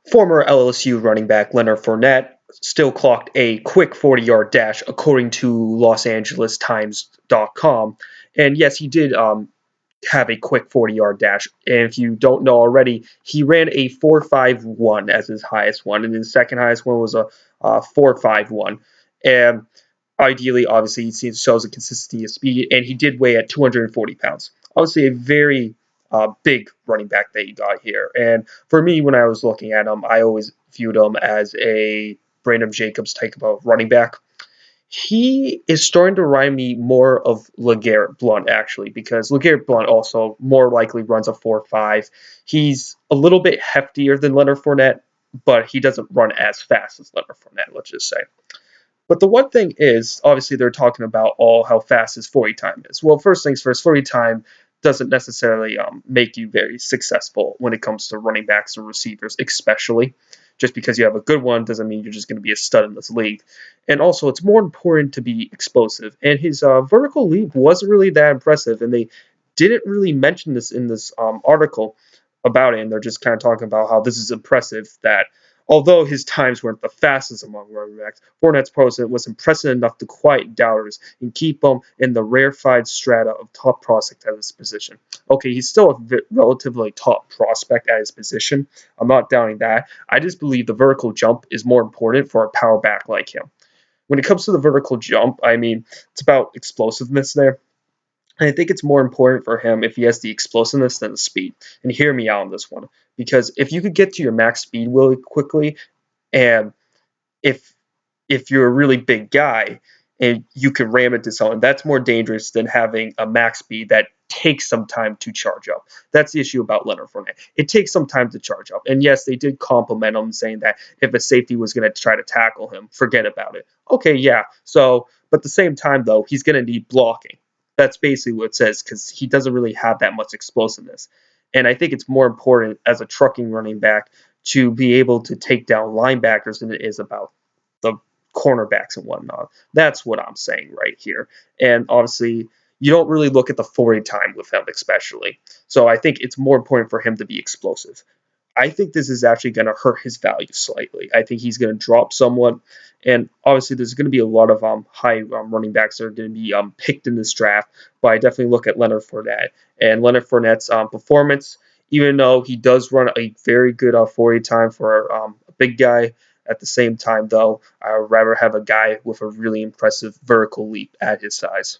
Former LSU running back Leonard Fournette still clocked a quick 40-yard dash, according to LosAngelesTimes.com. And yes, he did have a quick 40-yard dash. And if you don't know already, he ran a 4.51 as his highest one, and his second highest one was a 4.51. And ideally, obviously, he shows a consistency of speed, and he did weigh at 240 pounds. Obviously, a very big running back that you got here. And for me, when I was looking at him, I always viewed him as a Brandon Jacobs type of running back. He is starting to remind me more of LeGarrette Blount, actually, because LeGarrette Blount also more likely runs a 4.5. He's a little bit heftier than Leonard Fournette, but he doesn't run as fast as Leonard Fournette, let's just say. But the one thing is, obviously, they're talking about all how fast his 40 time is. Well, first things first, 40 time doesn't necessarily make you very successful when it comes to running backs or receivers, especially. Just because you have a good one doesn't mean you're just going to be a stud in this league. And also, it's more important to be explosive. And his vertical leap wasn't really that impressive, and they didn't really mention this in this article about it. And they're just kind of talking about how this is impressive that although his times weren't the fastest among running backs, Fournette's process was impressive enough to quiet doubters and keep him in the rarefied strata of top prospect at his position. Okay, he's still a relatively top prospect at his position. I'm not doubting that. I just believe the vertical jump is more important for a power back like him. When it comes to the vertical jump, I mean, it's about explosiveness there. And I think it's more important for him if he has the explosiveness than the speed. And hear me out on this one. Because if you could get to your max speed really quickly, and if you're a really big guy and you can ram into someone, that's more dangerous than having a max speed that takes some time to charge up. That's the issue about Leonard Fournette. It takes some time to charge up. And yes, they did compliment him saying that if a safety was going to try to tackle him, forget about it. Okay, yeah. So, but at the same time, though, he's going to need blocking. That's basically what it says because he doesn't really have that much explosiveness. And I think it's more important as a trucking running back to be able to take down linebackers than it is about the cornerbacks and whatnot. That's what I'm saying right here. And obviously, you don't really look at the 40 time with him, especially. So I think it's more important for him to be explosive. I think this is actually going to hurt his value slightly. I think he's going to drop somewhat, and obviously there's going to be a lot of high running backs that are going to be picked in this draft. But I definitely look at Leonard Fournette and Leonard Fournette's performance. Even though he does run a very good 40 time for a big guy, at the same time though, I would rather have a guy with a really impressive vertical leap at his size.